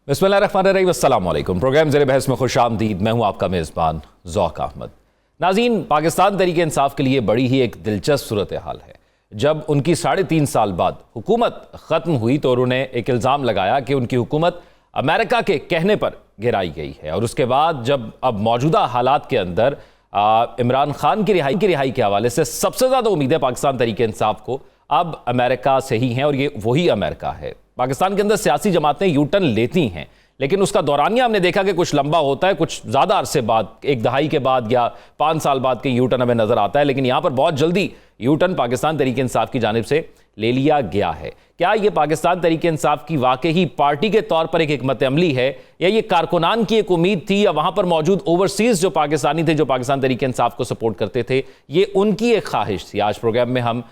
बिस्मिल्लाहिर्रहमानिर्रहीम, अस्सलाम वालेकुम। प्रोग्राम ज़ेरे बहस में खुशामदीद। मैं हूँ आपका मेज़बान ज़ौक अहमद। नाज़रीन, पाकिस्तान तहरीक इंसाफ के लिए बड़ी ही एक दिलचस्प सूरत हाल है। जब उनकी 3.5 साल बाद हुकूमत ख़त्म हुई तो उन्होंने एक इल्ज़ाम लगाया कि उनकी हुकूमत अमेरिका के कहने पर गिराई गई है। और उसके बाद जब अब मौजूदा हालात के अंदर इमरान खान की रिहाई के हवाले से सबसे ज़्यादा उम्मीदें पाकिस्तान तहरीक इंसाफ को अब अमेरिका से ही हैं, और ये वही अमेरिका है। पाकिस्तान के अंदर सियासी जमातें यू टर्न लेती हैं, लेकिन उसका दौरानिया हमने देखा कि कुछ लंबा होता है, कुछ ज़्यादा अरसे बाद, एक दहाई के बाद या 5 साल बाद के यू टर्न हमें नज़र आता है। लेकिन यहाँ पर बहुत जल्दी यू टर्न पाकिस्तान तहरीक इंसाफ की जानिब से ले लिया गया है। क्या ये पाकिस्तान तहरीक इंसाफ की वाकई पार्टी के तौर पर एक हिकमत अमली है, या ये कारकुनान की एक उम्मीद थी, या वहाँ पर मौजूद ओवरसीज़ जो पाकिस्तानी थे जो पाकिस्तान तहरीक इंसाफ को सपोर्ट करते थे, ये उनकी एक ख्वाहिश थी? आज प्रोग्राम में हम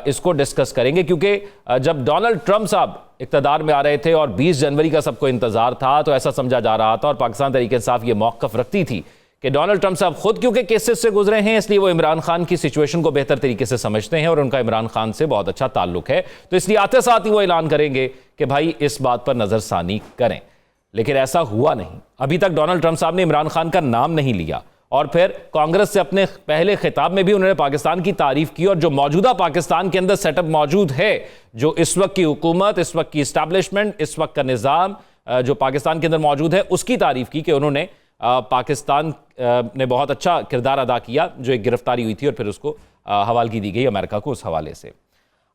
इसको डिस्कस करेंगे, क्योंकि जब डोनाल्ड ट्रंप साहब इक़्तिदार में आ रहे थे और 20 जनवरी का सबको इंतजार था, तो ऐसा समझा जा रहा था और पाकिस्तान तहरीक इंसाफ ये मौक़िफ़ रखती थी कि डोनाल्ड ट्रंप साहब खुद क्योंकि केसेस से गुजरे हैं, इसलिए वो इमरान खान की सिचुएशन को बेहतर तरीके से समझते हैं और उनका इमरान खान से बहुत अच्छा ताल्लुक है, तो इसलिए आते साथ ही वो ऐलान करेंगे कि भाई इस बात पर नज़रसानी करें। लेकिन ऐसा हुआ नहीं। अभी तक डोनाल्ड ट्रंप साहब ने इमरान खान का नाम नहीं लिया, और फिर कांग्रेस से अपने पहले खिताब में भी उन्होंने पाकिस्तान की तारीफ की, और जो मौजूदा पाकिस्तान के अंदर सेटअप मौजूद है, जो इस वक्त की हुकूमत, इस वक्त की इस्टेब्लिशमेंट, इस वक्त का निज़ाम जो पाकिस्तान के अंदर मौजूद है, उसकी तारीफ की कि उन्होंने पाकिस्तान ने बहुत अच्छा किरदार अदा किया, जो एक गिरफ्तारी हुई थी और फिर उसको हवालगी दी गई अमेरिका को उस हवाले से।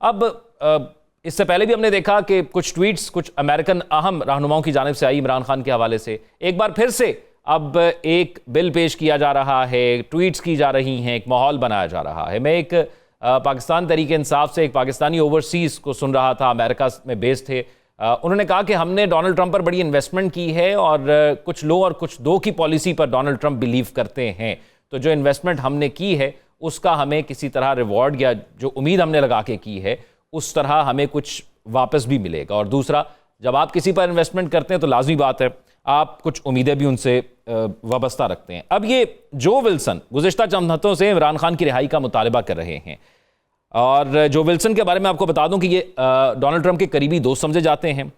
अब इससे पहले भी हमने देखा कि कुछ ट्वीट्स कुछ अमेरिकन अहम रहनुमाओं की जानिब से आई इमरान खान के हवाले से। एक बार फिर से अब एक बिल पेश किया जा रहा है, ट्वीट्स की जा रही हैं, एक माहौल बनाया जा रहा है। मैं एक पाकिस्तान तहरीक इंसाफ से एक पाकिस्तानी ओवरसीज़ को सुन रहा था, अमेरिका में बेस्ड थे। उन्होंने कहा कि हमने डोनाल्ड ट्रंप पर बड़ी इन्वेस्टमेंट की है, और कुछ लो और कुछ दो की पॉलिसी पर डोनाल्ड ट्रंप बिलीव करते हैं, तो जो इन्वेस्टमेंट हमने की है उसका हमें किसी तरह रिवॉर्ड या जो उम्मीद हमने लगा के की है उस तरह हमें कुछ वापस भी मिलेगा। और दूसरा, जब आप किसी पर इन्वेस्टमेंट करते हैं तो लाजमी बात है आप कुछ उम्मीदें भी उनसे वाबस्ता रखते हैं। अब ये जो विल्सन गुज़िश्ता चंद हफ्तों से इमरान खान की रिहाई का मुतालबा कर रहे हैं, और जो विल्सन के बारे में आपको बता दूं कि ये डोनाल्ड ट्रंप के करीबी दोस्त समझे जाते हैं,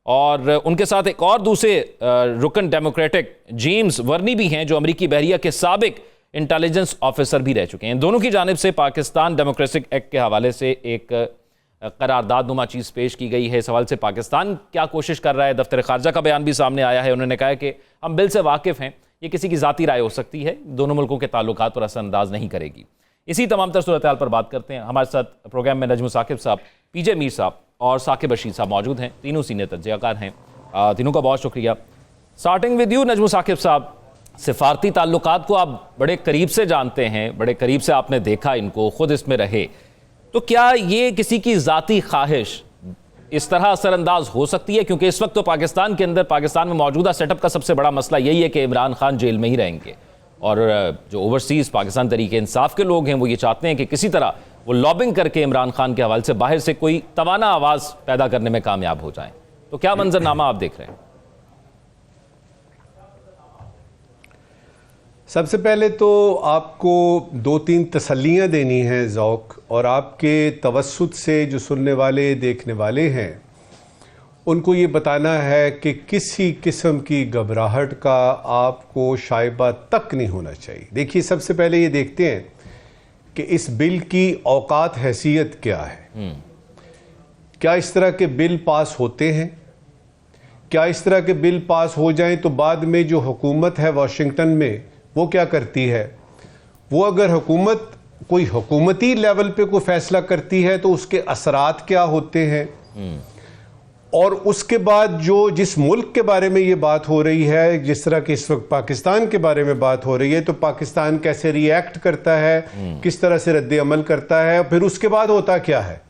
और उनके साथ एक और दूसरे रुकन डेमोक्रेटिक जेम्स वर्नी भी हैं, जो अमरीकी बहरिया के साबिक इंटेलिजेंस ऑफिसर भी रह चुके हैं। दोनों की जानिब से पाकिस्तान डेमोक्रेटिक एक्ट के हवाले से एक करारदाद नुमा चीज़ पेश की गई है। इस सवाल से पाकिस्तान क्या कोशिश कर रहा है, दफ्तर खारजा का बयान भी सामने आया है। उन्होंने कहा है कि हम बिल से वाकिफ़ हैं, ये किसी की ज़ाती राय हो सकती है, दोनों मुल्कों के ताल्लुकात पर असरअंदाज नहीं करेगी। इसी तमाम तर सूरत हाल पर बात करते हैं। हमारे साथ प्रोग्राम में नजम साकिब साहब, पीजे मीर साहब और साकिब बशीर साहब मौजूद हैं। तीनों सीनियर तज्ज़ियाकार हैं, तीनों का बहुत शुक्रिया। स्टार्टिंग विद यू नजम साकिब साहब, सिफारती ताल्लुकात को आप बड़े करीब से जानते हैं, बड़े करीब से आपने देखा इनको, खुद इसमें रहे, तो क्या ये किसी की ज़ाती ख्वाहिश इस तरह असरअंदाज हो सकती है? क्योंकि इस वक्त तो पाकिस्तान के अंदर, पाकिस्तान में मौजूदा सेटअप का सबसे बड़ा मसला यही है कि इमरान खान जेल में ही रहेंगे, और जो ओवरसीज़ पाकिस्तान तहरीक इंसाफ के लोग हैं वो ये चाहते हैं कि किसी तरह वो लॉबिंग करके इमरान खान के हवाले से बाहर से कोई तवाना आवाज़ पैदा करने में कामयाब हो जाएं। तो क्या मंजरनामा आप देख रहे हैं? सबसे पहले तो आपको 2-3 तसल्लियाँ देनी हैं ज़ौक, और आपके तवस्सुत से जो सुनने वाले देखने वाले हैं उनको ये बताना है कि किसी किस्म की घबराहट का आपको शायबा तक नहीं होना चाहिए। देखिए, सबसे पहले ये देखते हैं कि इस बिल की औकात हैसियत क्या है। क्या इस तरह के बिल पास होते हैं? क्या इस तरह के बिल पास हो जाएं तो बाद में जो हुकूमत है वाशिंगटन में वो क्या करती है? वो अगर हुकूमत कोई हुकूमती लेवल पे कोई फैसला करती है तो उसके असरात क्या होते हैं, और उसके बाद जो जिस मुल्क के बारे में ये बात हो रही है, जिस तरह की इस वक्त पाकिस्तान के बारे में बात हो रही है, तो पाकिस्तान कैसे रिएक्ट करता है, किस तरह से रद्द अमल करता है, फिर उसके बाद होता क्या है।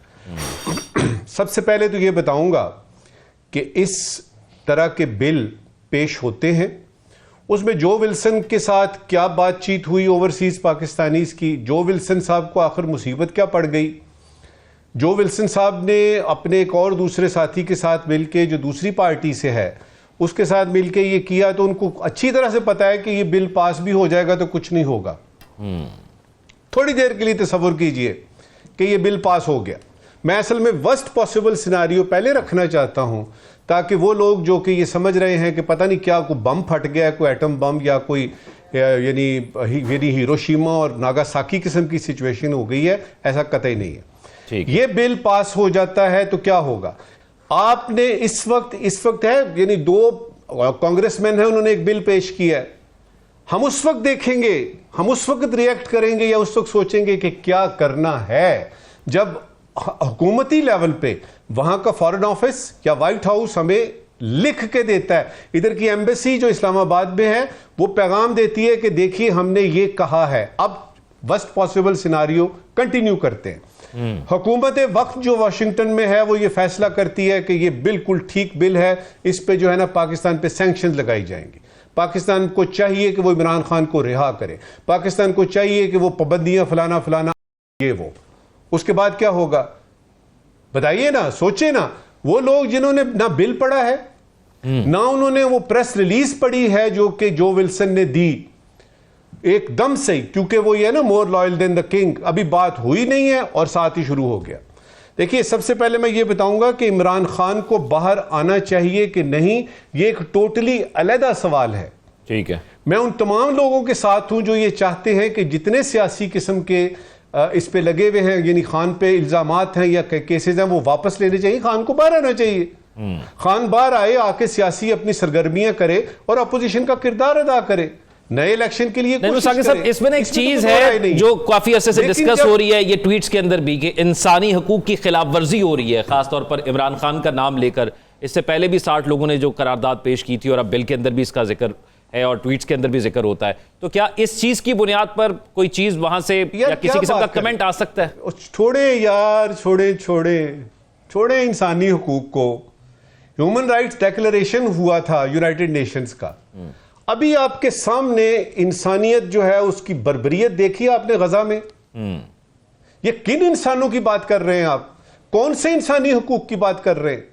सबसे पहले तो ये बताऊंगा कि इस तरह के बिल पेश होते हैं, उसमें जो विल्सन के साथ क्या बातचीत हुई ओवरसीज पाकिस्तानीज की, जो विल्सन साहब को आखिर मुसीबत क्या पड़ गई, जो विल्सन साहब ने अपने एक और दूसरे साथी के साथ मिलके जो दूसरी पार्टी से है उसके साथ मिलके ये किया, तो उनको अच्छी तरह से पता है कि ये बिल पास भी हो जाएगा तो कुछ नहीं होगा। थोड़ी देर के लिए तसव्वुर कीजिए कि ये बिल पास हो गया, मैं असल में वर्स्ट पॉसिबल सिनारियो पहले रखना चाहता हूं, ताकि वो लोग जो कि ये समझ रहे हैं कि पता नहीं क्या कोई बम फट गया है, कोई एटम बम या कोई यानी हिरोशिमा और नागासाकी किस्म की सिचुएशन हो गई है, ऐसा कतई नहीं है। ये बिल पास हो जाता है तो क्या होगा? आपने इस वक्त है, यानी 2 कांग्रेसमैन हैं, उन्होंने एक बिल पेश किया है। हम उस वक्त देखेंगे, हम उस वक्त रिएक्ट करेंगे या उस वक्त सोचेंगे कि क्या करना है, जब हुकूमती लेवल पे वहां का फॉरेन ऑफिस या व्हाइट हाउस हमें लिख के देता है, इधर की एम्बेसी जो इस्लामाबाद में है वो पैगाम देती है कि देखिए हमने ये कहा है। अब वर्स्ट पॉसिबल सिनारियो कंटिन्यू करते हैं। हुकूमत वक्त जो वाशिंगटन में है वो ये फैसला करती है कि ये बिल्कुल ठीक बिल है, इस पे जो है ना पाकिस्तान पे सैंक्शन लगाई जाएंगी। पाकिस्तान को चाहिए कि वो इमरान खान को रिहा करे, पाकिस्तान को चाहिए कि वो पाबंदियां फलाना फलाना ये वो। उसके बाद क्या होगा बताइए ना, सोचे ना। वो लोग जिन्होंने ना बिल पढ़ा है ना उन्होंने वो प्रेस रिलीज पढ़ी है जो कि जो विल्सन ने दी एकदम से, क्योंकि वो ये ना more loyal than the king, अभी बात हुई नहीं है और साथ ही शुरू हो गया। देखिए सबसे पहले मैं ये बताऊंगा कि इमरान खान को बाहर आना चाहिए कि नहीं, ये एक टोटली अलग सवाल है। ठीक है, मैं उन तमाम लोगों के साथ हूं जो ये चाहते हैं कि जितने सियासी किस्म के इस पे लगे हुए हैं, यानी खान पे इल्जामात हैं या केसेस हैं, वो वापस लेने चाहिए। खान को बाहर आना चाहिए। खान बाहर आए, आके सियासी अपनी सरगर्मियां करे और अपोजिशन का किरदार अदा करे, नए इलेक्शन के लिए कोशिश करे। इसमें एक चीज है जो काफी अरसे से डिस्कस हो रही है, ये ट्वीट्स के अंदर भी, कि इंसानी हकूक की खिलाफ वर्जी हो रही है, खासतौर पर इमरान खान का नाम लेकर। इससे पहले भी 60 लोगों ने जो करारदाद पेश की थी और अब बिल के अंदर भी इसका जिक्र है और ट्वीट्स के अंदर भी जिक्र होता है। तो क्या इस चीज की बुनियाद पर कोई चीज वहां से या किसी किस्म का कमेंट आ सकता है? छोड़े यार, छोड़े इंसानी हकूक को। ह्यूमन राइट्स डिक्लेरेशन हुआ था यूनाइटेड नेशंस का, अभी आपके सामने इंसानियत जो है उसकी बर्बरियत देखी आपने गजा में। ये किन इंसानों की बात कर रहे हैं आप? कौन से इंसानी हकूक की बात कर रहे हैं?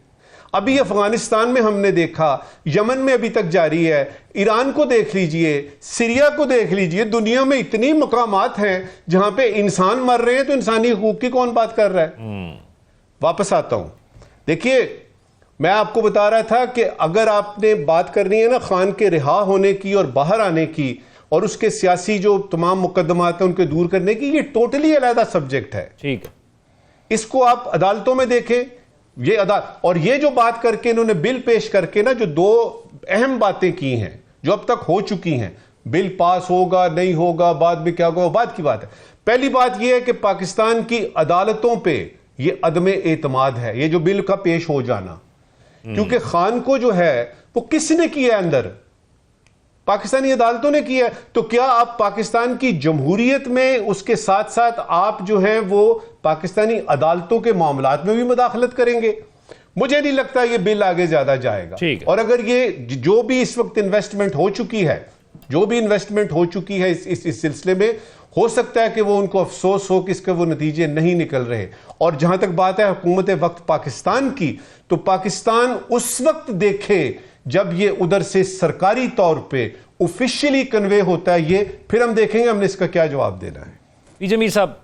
अभी अफगानिस्तान में हमने देखा, यमन में अभी तक जारी है, ईरान को देख लीजिए, सीरिया को देख लीजिए। दुनिया में इतनी मकामात हैं जहां पे इंसान मर रहे हैं, तो इंसानी हकूक की कौन बात कर रहा है? वापस आता हूं, देखिए मैं आपको बता रहा था कि अगर आपने बात करनी है ना खान के रिहा होने की और बाहर आने की और उसके सियासी जो तमाम मुकदमात हैं उनके दूर करने की, ये टोटली अलग सब्जेक्ट है। ठीक है, इसको आप अदालतों में देखें, ये और ये जो बात करके इन्होंने बिल पेश करके ना जो 2 अहम बातें की हैं जो अब तक हो चुकी हैं, बिल पास होगा नहीं होगा, बाद में क्या होगा, बात की बात है। पहली बात यह है कि पाकिस्तान की अदालतों पे ये अदमे एतमाद है, ये जो बिल का पेश हो जाना, क्योंकि खान को जो है वो किसने किया अंदर? पाकिस्तानी अदालतों ने किया। तो क्या आप पाकिस्तान की जमहूरियत में उसके साथ साथ आप जो है वो पाकिस्तानी अदालतों के मामलात में भी मुदाखलत करेंगे? मुझे नहीं लगता ये बिल आगे ज्यादा जाएगा। और अगर ये जो भी इस वक्त इन्वेस्टमेंट हो चुकी है इस सिलसिले में, हो सकता है कि वो उनको अफसोस हो कि इसके वो नतीजे नहीं निकल रहे। और जहां तक बात है हुकूमत वक्त पाकिस्तान की, तो पाकिस्तान उस वक्त देखे जब ये उधर से सरकारी तौर पे ऑफिशियली कन्वे होता है, ये फिर हम देखेंगे हमने इसका क्या जवाब देना है। पीजे मीर साहब,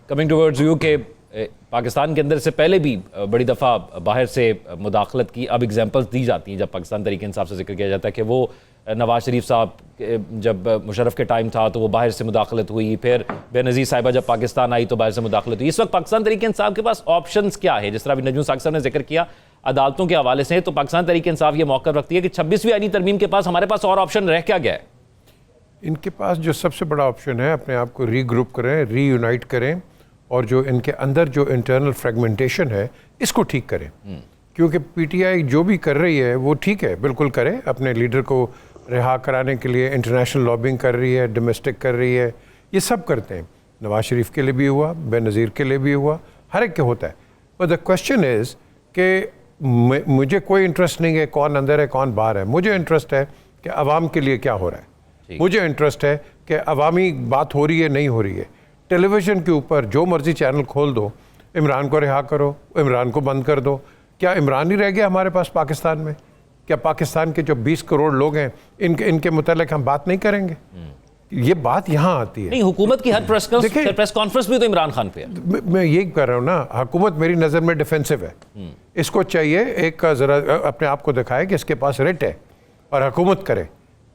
कमिंग टुवर्ड्स यू के पाकिस्तान के अंदर से पहले भी बड़ी दफ़ा बाहर से मुदाखलत की अब एग्जांपल्स दी जाती हैं। जब पाकिस्तान तरीके इंसाफ से जिक्र किया जाता है कि वो नवाज शरीफ साहब जब मुशर्रफ के टाइम था तो वो बाहर से मुदाखलत हुई, फिर बेनज़ीर साहिबा जब पाकिस्तान आई तो बाहर से मुदाखलत हुई। इस वक्त पाकिस्तान तरीके इंसाफ के पास ऑप्शंस क्या है? जिस तरह अभी नजूम साकिब साहब ने जिक्र किया अदालतों के हवाले से, तो पाकिस्तान तरीके इंसाफ ये मौका रखती है कि 26वीं आईनी तरमीम के पास हमारे पास और ऑप्शन रह क्या गया है? इनके पास जो सबसे बड़ा ऑप्शन है, अपने आप को रीग्रुप करें, रीयूनाइट करें और जो इनके अंदर जो इंटरनल फ्रेगमेंटेशन है इसको ठीक करें। क्योंकि पीटीआई जो भी कर रही है वो ठीक है, बिल्कुल करे, अपने लीडर को रिहा कराने के लिए इंटरनेशनल लॉबिंग कर रही है, डोमेस्टिक कर रही है, ये सब करते हैं। नवाज शरीफ के लिए भी हुआ, बेनज़ीर के लिए भी हुआ, हर एक के होता है। बट द क्वेश्चन इज़ कि मुझे कोई इंटरेस्ट नहीं है कौन अंदर है कौन बाहर है, मुझे इंटरेस्ट है कि अवाम के लिए क्या हो रहा है, मुझे इंटरेस्ट है कि अवामी बात हो रही है नहीं हो रही है। टेलीविज़न के ऊपर जो मर्ज़ी चैनल खोल दो, इमरान को रिहा करो, इमरान को बंद कर दो। क्या इमरान ही रह गया हमारे पास पाकिस्तान में? क्या पाकिस्तान के जो 20 करोड़ लोग हैं इनके मुतालिक हम बात नहीं करेंगे? ये बात यहाँ आती है। नहीं, हुकूमत की हर प्रेस कॉन्फ्रेंस भी तो इमरान खान पे है। मैं यही कह रहा हूँ ना, हुकूमत मेरी नज़र में डिफेंसिव है। इसको चाहिए एक जरा अपने आप को दिखाए कि इसके पास रिट है और हुकूमत करे।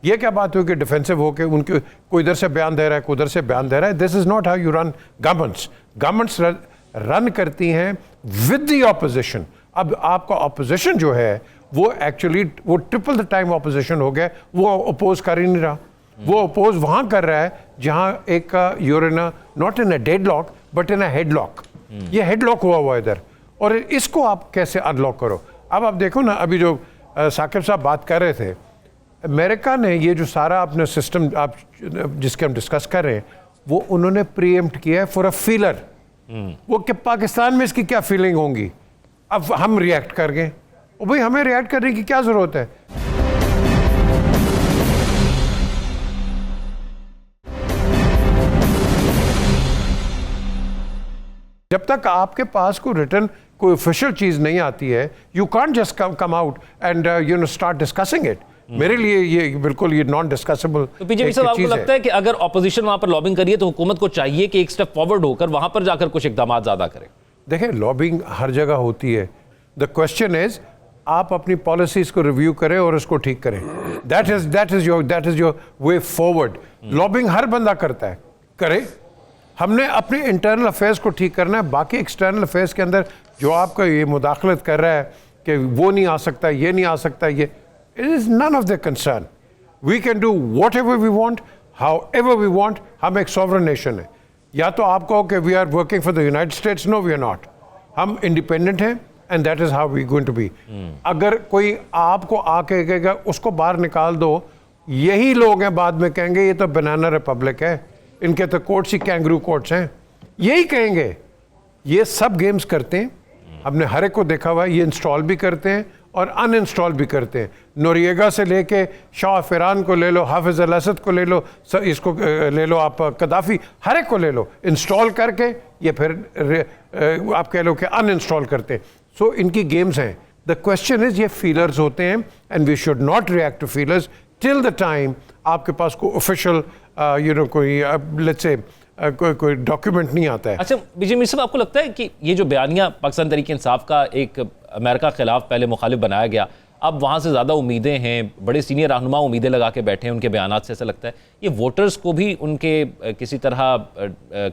ये क्या बात हुई कि डिफेंसिव हो के उनके कोई इधर से बयान दे रहा है, कोई उधर से बयान दे रहा है। This is not how you run governments. Governments run करती हैं विद द ऑपोजिशन। अब आपका ऑपोजिशन जो है वो एक्चुअली वो ट्रिपल द टाइम ऑपोजिशन हो गया, वो अपोज कर ही नहीं रहा। वो अपोज वहाँ कर रहा है जहाँ एक you're in not in a deadlock but in a headlock. ये हेडलॉक हुआ इधर, और इसको आप कैसे अनलॉक करो। अब आप देखो ना, अभी जो साकिब साहब बात कर रहे थे, अमेरिका ने ये जो सारा अपना सिस्टम आप जिसके हम डिस्कस कर रहे हैं, वो उन्होंने प्रीएम्प्ट किया है फॉर अ फीलर। वो कि पाकिस्तान में इसकी क्या फीलिंग होंगी, अब हम रिएक्ट कर गए। भाई हमें रिएक्ट करने की क्या जरूरत है। जब तक आपके पास कोई रिटर्न कोई ऑफिशियल चीज नहीं आती है, you can't just come out and you know start discussing it. मेरे लिए ये बिल्कुल ये नॉन डिस्कसेबल। तो पीजे साहब, आपको लगता है कि अगर ऑपोजिशन वहां पर लॉबिंग करिए तो हुकूमत को चाहिए कि एक स्टेप फॉरवर्ड होकर वहां पर जाकर कुछ इकदाम ज्यादा करे? देखिए, लॉबिंग हर जगह होती है। द क्वेश्चन इज आप अपनी पॉलिसीज को रिव्यू करें और उसको ठीक करें। That is your way forward. Lobbying हर बंदा करता है, करे। हमने अपने इंटरनल अफेयर्स को ठीक करना है। बाकी एक्सटर्नल अफेयर्स के अंदर जो आपका ये मुदाखलत कर रहा है कि वो नहीं आ सकता, ये नहीं आ सकता, ये it is none of the concern. We can do whatever we want, however we want. हम एक सॉवरन नेशन है। या तो आप कहो कि we are working for the United States, no we are not. हम इंडिपेंडेंट हैं and that is how we going to be. अगर कोई आपको आके कहेगा उसको बाहर निकाल दो, यही लोग हैं बाद में कहेंगे ये तो बनाना रिपब्लिक है, इनके तो कोर्ट्स ही कैंगरू कोर्ट्स हैं, यही कहेंगे। ये सब गेम्स करते हैं, हमने हर एक को देखा हुआ है। ये इंस्टॉल भी करते हैं और अनइंस्टॉल भी करते हैं। नोरिएगा से लेके शाह ऑफ ईरान को ले लो, हाफिज अल असद को ले लो, इसको ले लो, आप कदाफी, हर एक को ले लो। इंस्टॉल करके ये फिर आप कह लो कि अनइंस्टॉल करते हैं। सो इनकी गेम्स हैं। द क्वेश्चन इज ये फीलर्स होते हैं and we should not react to feelers till the time आपके पास कोई ऑफिशियल यू नो कोई लेट्स से कोई डॉक्यूमेंट नहीं आता है। अच्छा बीजे मीर साहब, आपको लगता है कि ये जो बयानिया पाकिस्तान तहरीक इंसाफ का एक अमेरिका के खिलाफ पहले मुखालिफ बनाया गया, अब वहाँ से ज़्यादा उम्मीदें हैं, बड़े सीनियर रहनुमा उम्मीदें लगा के बैठे हैं उनके बयानात से, ऐसा लगता है ये वोटर्स को भी उनके किसी तरह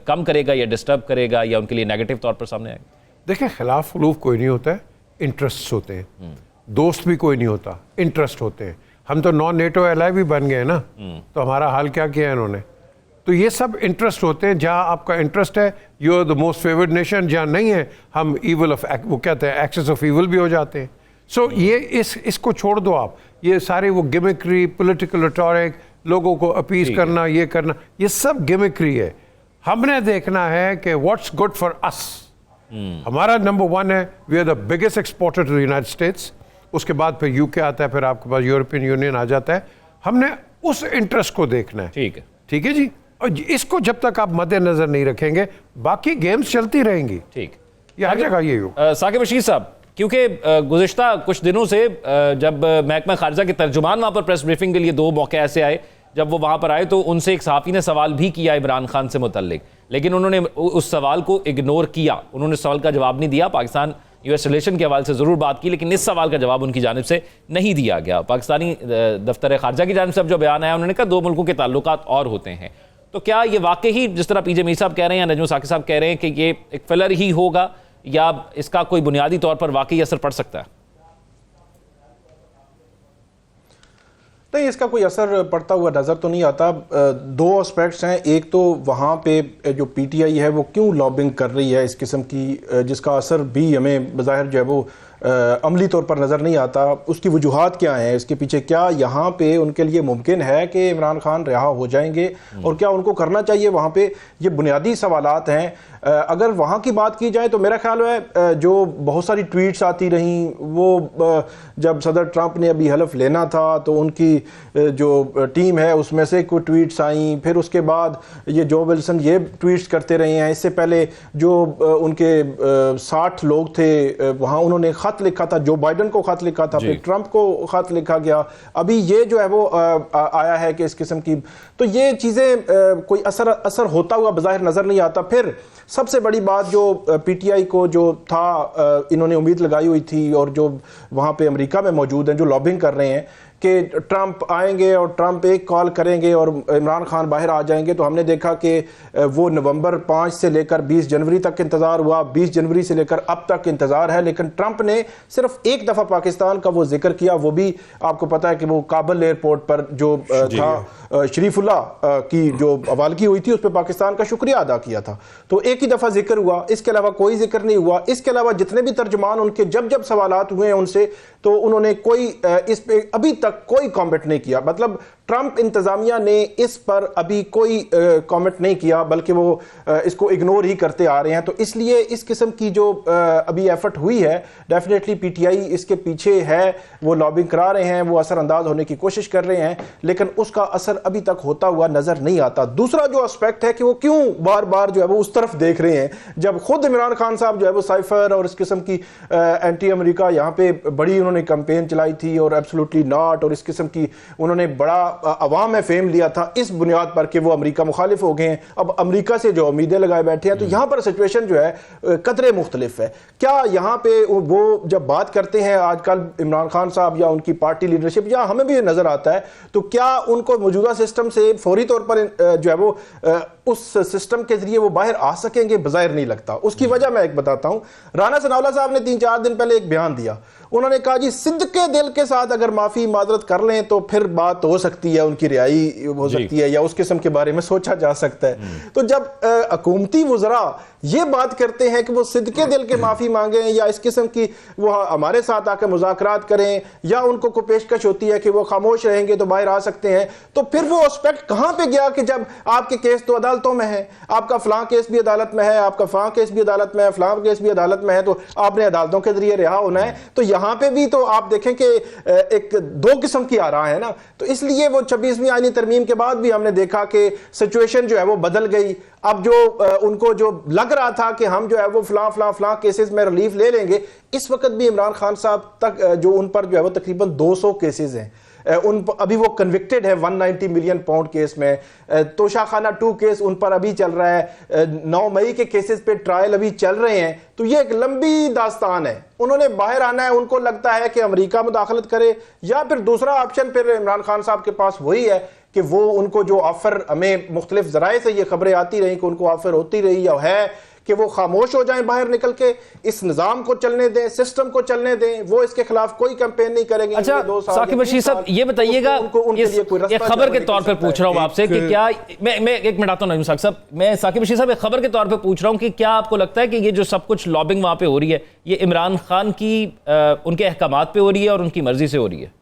कम करेगा या डिस्टर्ब करेगा या उनके लिए नेगेटिव तौर पर सामने आएगा? देखिए, खिलाफ खलूफ कोई नहीं होता है, इंटरेस्ट होते हैं। दोस्त भी कोई नहीं होता, इंटरेस्ट होते हैं। हम तो नॉन नेटो एलाई भी बन गए ना, तो हमारा हाल क्या किया इन्होंने। तो ये सब इंटरेस्ट होते हैं। जहाँ आपका इंटरेस्ट है, you are the most favoured nation. जहाँ नहीं है, हम ईवल ऑफ वो कहते हैं एक्सेस ऑफ ईवल भी हो जाते हैं। सो ये इसको छोड़ दो आप। ये सारे वो गिमिक्री, पॉलिटिकल रिटोरिक, लोगों को अपीज करना, ये करना, ये सब गिमिक्री है। हमने देखना है कि व्हाट्स गुड फॉर अस। हमारा नंबर 1 है, we are the biggest exporter to the United States. उसके बाद फिर यूके आता है, फिर आपके पास यूरोपियन यूनियन आ जाता है। हमने उस इंटरेस्ट को देखना है। ठीक है जी। और इसको जब तक आप मद्देनजर नहीं रखेंगे, बाकी गेम्स चलती रहेंगी। ठीक, ये हर जगह ये हो। साकिब रशीद साहब, क्योंकि गुज़िश्ता कुछ दिनों से जब महकमा खारजा के तर्जुमान वहाँ पर प्रेस ब्रीफिंग के लिए 2 मौके ऐसे आए, जब वो वहाँ पर आए तो उनसे एक सहाफ़ी ने सवाल भी किया इमरान खान से मुतल्लिक, लेकिन उन्होंने उस सवाल को इग्नोर किया। उन्होंने सवाल का जवाब नहीं दिया। पाकिस्तान यूएस रिलेशन के हवाले से ज़रूर बात की, लेकिन इस सवाल का जवाब उनकी जानिब से नहीं दिया गया। पाकिस्तानी दफ्तर खारजा की जानिब से अब जो बयान आया, उन्होंने कहा 2 मुल्कों के ताल्लुकात और होते हैं। तो क्या ये वाकई ही जिस तरह पीजे मीर साहब कह रहे हैं या नजम साकिब साहब कह रहे हैं कि ये एक फिलर ही होगा, या इसका कोई बुनियादी तौर पर वाकई असर पड़ सकता है? नहीं, इसका कोई असर पड़ता हुआ नज़र तो नहीं आता। 2 एस्पेक्ट्स हैं। एक तो वहाँ पे जो पीटीआई है वो क्यों लॉबिंग कर रही है इस किस्म की, जिसका असर भी हमें बज़ाहिर जो है वो अमली तौर पर नज़र नहीं आता। उसकी वजूहात क्या हैं, इसके पीछे क्या यहाँ पे उनके लिए मुमकिन है कि इमरान खान रिहा हो जाएंगे, और क्या उनको करना चाहिए वहाँ पे, ये बुनियादी सवालात हैं। अगर वहाँ की बात की जाए तो मेरा ख्याल है जो बहुत सारी ट्वीट्स आती रहीं, वो जब सदर ट्रंप ने अभी हलफ लेना था तो उनकी जो टीम है उसमें से कुछ ट्वीट्स आई, फिर उसके बाद ये जो विल्सन ये ट्वीट्स करते रहे हैं। इससे पहले जो उनके 60 लोग थे वहाँ, उन्होंने खत लिखा था, जो बाइडन को खत लिखा था, फिर ट्रंप को खत लिखा गया, अभी ये जो है वो आया है कि इस किस्म की, तो ये चीज़ें कोई असर होता हुआ बज़ाहिर नज़र नहीं आता। फिर सबसे बड़ी बात जो पीटीआई को जो था, इन्होंने उम्मीद लगाई हुई थी, और जो वहाँ पे अमेरिका में मौजूद हैं जो लॉबिंग कर रहे हैं कि ट्रंप आएंगे और ट्रंप एक कॉल करेंगे और इमरान खान बाहर आ जाएंगे, तो हमने देखा कि वो नवंबर 5 से लेकर 20 जनवरी तक इंतज़ार हुआ, 20 जनवरी से लेकर अब तक इंतज़ार है। लेकिन ट्रंप ने सिर्फ एक दफ़ा पाकिस्तान का वो जिक्र किया, वो भी आपको पता है कि वो काबुल एयरपोर्ट पर जो था शरीफुल्लाह की जो हवालगी हुई थी, उस पर पाकिस्तान का शुक्रिया अदा किया था। तो एक ही दफ़ा जिक्र हुआ, इसके अलावा कोई जिक्र नहीं हुआ। इसके अलावा जितने भी तर्जुमान उनके जब जब सवालात हुए हैं उनसे, तो उन्होंने कोई इस पे अभी तक कोई कमेंट नहीं किया। मतलब ट्रंप इंतजामिया ने इस पर अभी कोई कमेंट नहीं किया, बल्कि वो इसको इग्नोर ही करते आ रहे हैं। तो इसलिए इस किस्म की जो अभी एफर्ट हुई है, डेफिनेटली पीटीआई इसके पीछे है, वो लॉबिंग करा रहे हैं, वो असरअंदाज होने की कोशिश कर रहे हैं, लेकिन उसका असर अभी तक होता हुआ नजर नहीं आता। दूसरा जो एस्पेक्ट है कि वो क्यों बार बार जो है वो उस तरफ देख रहे हैं, जब खुद इमरान खान साहब जो है वो साइफर और इस किस्म की एंटी अमेरिका यहाँ पे बड़ी उन्होंने कैंपेन चलाई थी, और एब्सोल्युटली नॉट और इस किस्म की उन्होंने बड़ा अवाम में फेम लिया था इस बुनियाद पर कि वो अमेरिका मुखालिफ हो गए हैं। अब अमेरिका से जो उम्मीदें लगाए बैठे हैं, तो यहाँ पर सिचुएशन जो है कदरे मुख्तलिफ है। क्या यहाँ पे वो जब बात करते हैं आजकल इमरान खान साहब या उनकी पार्टी लीडरशिप, या हमें भी नजर आता है, तो क्या उनको मौजूदा सिस्टम से फौरी तौर पर जो है वो उस सिस्टम के जरिए वो बाहर आ सकेंगे? बज़ाहिर नहीं लगता। उसकी वजह मैं एक बताता हूं। राना सनाउल्लाह साहब ने 3-4 दिन पहले एक बयान दिया, उन्होंने कहा जी सिद्के दिल के साथ अगर माफी माजरत कर लें तो फिर बात हो सकती है, उनकी रिहाई हो सकती है, या उस किस्म के बारे में सोचा जा सकता है। तो जब हुकूमती वज़रा ये बात करते हैं कि वो सिद्के दिल के माफी मांगें, या इस किस्म की वो हमारे साथ आकर मुज़ाकरात करें, या उनको कोई पेशकश होती है कि वो खामोश रहेंगे तो बाहर आ सकते हैं, तो फिर वो एस्पेक्ट कहां पे गया कि जब आपके केस तो अदालतों में है, आपका फलां केस भी अदालत में है, आपका फलां केस भी अदालत में है, फलां केस भी अदालत में है, तो आपने अदालतों के जरिए रिहा होना है। तो यहां पे भी तो आप देखें कि एक दो किस्म की आ रहा है ना। तो इसलिए वो 26वीं आईनी तरमीम के बाद भी हमने देखा कि सिचुएशन जो है वो बदल गई। अब जो उनको जो लग रहा था कि हम जो है वो फलां केसेस में रिलीफ ले लेंगे, इस वक्त भी इमरान खान साहब तक जो उन पर जो है वो तकरीबन 200 केसेस हैं, अभी वो कन्विक्टेड है 190 मिलियन पाउंड केस में। तोशाखाना 2 केस उन पर अभी चल रहा है, 9 मई के केसेस पे ट्रायल अभी चल रहे हैं। तो ये एक लंबी दास्तान है। उन्होंने बाहर आना है, उनको लगता है कि अमेरिका मुदाखलत करे, या फिर दूसरा ऑप्शन फिर इमरान खान साहब के पास वही है कि वो उनको जो ऑफर, हमें मुख्तलिफ जराए से ये खबरें आती रही कि उनको ऑफर होती रही या है, कि वो खामोश हो जाएं, बाहर निकल के इस निजाम को चलने दें, सिस्टम को चलने दें, वो इसके खिलाफ कोई कैंपेन नहीं करेंगे। अच्छा साकिब बशीर साहब, ये बताइएगा, ये खबर के तौर पर पूछ रहा हूं आपसे कि क्या, मैं एक मिनट आता हूं नईम साहब, मैं साकिब बशीर साहब एक खबर के तौर पर पूछ रहा हूं कि क्या आपको लगता है कि ये जो सब कुछ लॉबिंग वहां पे हो रही है, ये इमरान खान की उनके अहकामात पे हो रही है और उनकी मर्जी से हो रही है?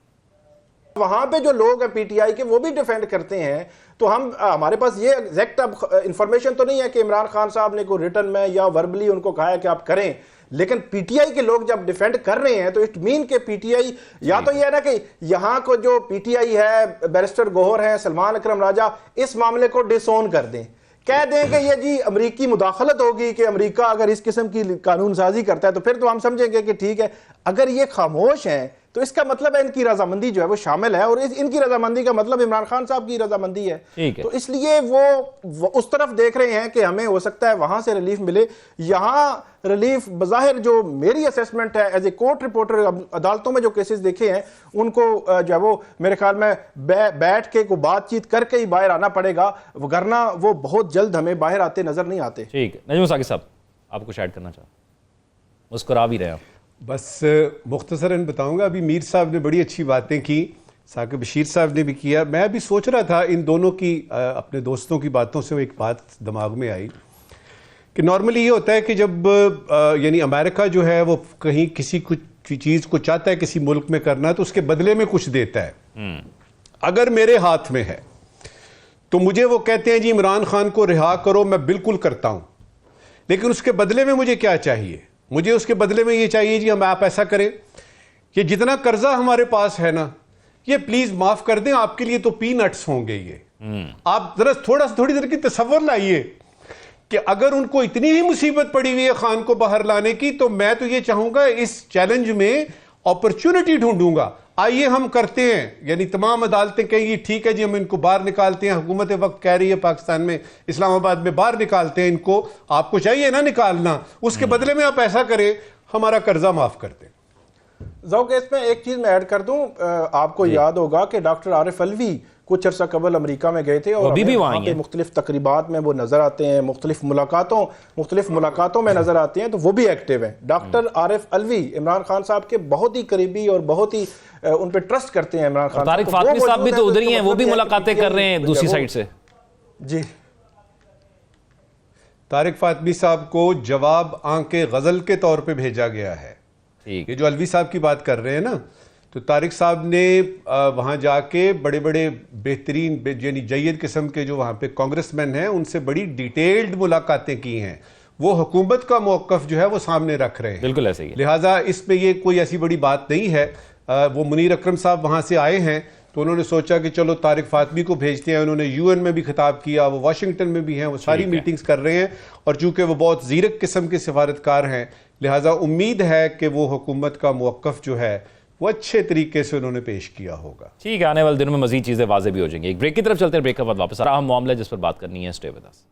वहां पे जो लोग हैं पीटीआई के, वो भी डिफेंड करते हैं। तो हमारे पास ये एग्जैक्ट अब इंफॉर्मेशन तो नहीं है कि इमरान खान साहब ने कोई रिटर्न में या वर्बली उनको कहा है कि आप करें, लेकिन पीटीआई के लोग जब डिफेंड कर रहे हैं तो इट मीन के पीटीआई, या तो ये है ना कि यहां को जो पीटीआई है, बैरिस्टर गोहर है, सलमान अकरम राजा, इस मामले को डिसोन कर दें, कह दें कि ये जी अमरीकी मुदाखलत होगी, कि अमेरिका अगर इस किस्म की कानून साजी करता है तो फिर तो हम समझेंगे कि ठीक है। अगर ये खामोश हैं तो इसका मतलब है इनकी रजामंदी जो है वो शामिल है, और इनकी रजामंदी का मतलब इमरान खान साहब की रजामंदी है। तो इसलिए वो उस तरफ देख रहे हैं कि हमें हो सकता है वहां से रिलीफ मिले। यहां रिलीफ बज़ाहिर जो मेरी असेसमेंट है एज ए कोर्ट रिपोर्टर, अदालतों में जो केसेस देखे हैं उनको जो है वो मेरे ख्याल में बैठ के को बातचीत करके ही बाहर आना पड़ेगा, वरना वो बहुत जल्द हमें बाहर आते नजर नहीं आते। ठीक है, नजम साकिब साहब आप कुछ ऐड करना चाहो? मुस्कुरा भी रहे आप। बस मुख्तसरन बताऊंगा, अभी मीर साहब ने बड़ी अच्छी बातें की, साकिब बशीर साहब ने भी किया। मैं भी सोच रहा था इन दोनों की, अपने दोस्तों की बातों से एक बात दिमाग में आई कि नॉर्मली ये होता है कि जब यानी अमेरिका जो है वो कहीं किसी कुछ चीज़ को चाहता है किसी मुल्क में करना, तो उसके बदले में कुछ देता है। अगर मेरे हाथ में है तो मुझे वो कहते हैं जी इमरान खान को रिहा करो, मैं बिल्कुल करता हूं, लेकिन उसके बदले में मुझे क्या चाहिए? मुझे उसके बदले में ये चाहिए जी आप ऐसा करें कि जितना कर्जा हमारे पास है ना, ये प्लीज माफ कर दें, आपके लिए तो पीनट्स होंगे ये। आप जरा थोड़ी देर की तसव्वुर लाइए कि अगर उनको इतनी ही मुसीबत पड़ी हुई है खान को बाहर लाने की, तो मैं तो ये चाहूंगा इस चैलेंज में अपॉर्चुनिटी ढूंढूंगा। आइए हम करते हैं, यानी तमाम अदालतें कहेंगी ठीक है जी हम इनको बाहर निकालते हैं, हुकूमत वक्त कह रही है पाकिस्तान में इस्लामाबाद में बाहर निकालते हैं इनको, आपको चाहिए ना निकालना, उसके बदले में आप ऐसा करें हमारा कर्जा माफ कर दें। ज़ौक़ इसमें एक चीज़ मैं ऐड कर दूं, आपको याद होगा कि डॉक्टर आरिफ अलवी कुछ अर्सा कबल अमेरिका में गए थे और अभी भी वहाँ पे मुख्तलिफ तकरीबात में वो नज़र आते हैं, मुख्तलिफ मुलाकातों में नज़र आते हैं, तो वो भी एक्टिव हैं। डॉक्टर आरिफ अलवी इमरान खान साहब के बहुत ही करीबी और बहुत ही उन पर ट्रस्ट करते हैं इमरान खान। तारिक फातमी साहब भी तो उधर ही हैं, वो भी मुलाकातें कर रहे हैं दूसरी साइड से। जी, तारिक फातमी साहब को जवाब आंके गजल के तौर पे भेजा गया है। ठीक, ये जो अलवी साहब की बात कर रहे हैं ना, तो तारिक साहब ने वहाँ जाके बड़े बड़े बेहतरीन यानी जय्यद किस्म के जो वहाँ पे कांग्रेसमैन हैं उनसे बड़ी डिटेल्ड मुलाकातें की हैं। वो हुकूमत का मौक़िफ़ जो है वो सामने रख रहे हैं, बिल्कुल ऐसे ही है। लिहाजा इसमें ये कोई ऐसी बड़ी बात नहीं है। वो मुनीर अकरम साहब वहाँ से आए हैं तो उन्होंने सोचा कि चलो तारिक फातमी को भेजते हैं। उन्होंने यूएन में भी खिताब किया, वो वाशिंगटन में भी हैं, वो सारी मीटिंग्स कर रहे हैं और चूंकि वो बहुत ज़ीरक किस्म के सिफारतकार हैं, लिहाजा उम्मीद है कि वो हुकूमत का मौक़िफ़ जो है वो अच्छे तरीके से उन्होंने पेश किया होगा। ठीक है, आने वाले दिनों में मजीद चीज़ें वाज़ेह भी हो जाएंगी। एक ब्रेक की तरफ चलते हैं, ब्रेक के बाद वापस अहम मामला जिस पर बात करनी है। Stay with us.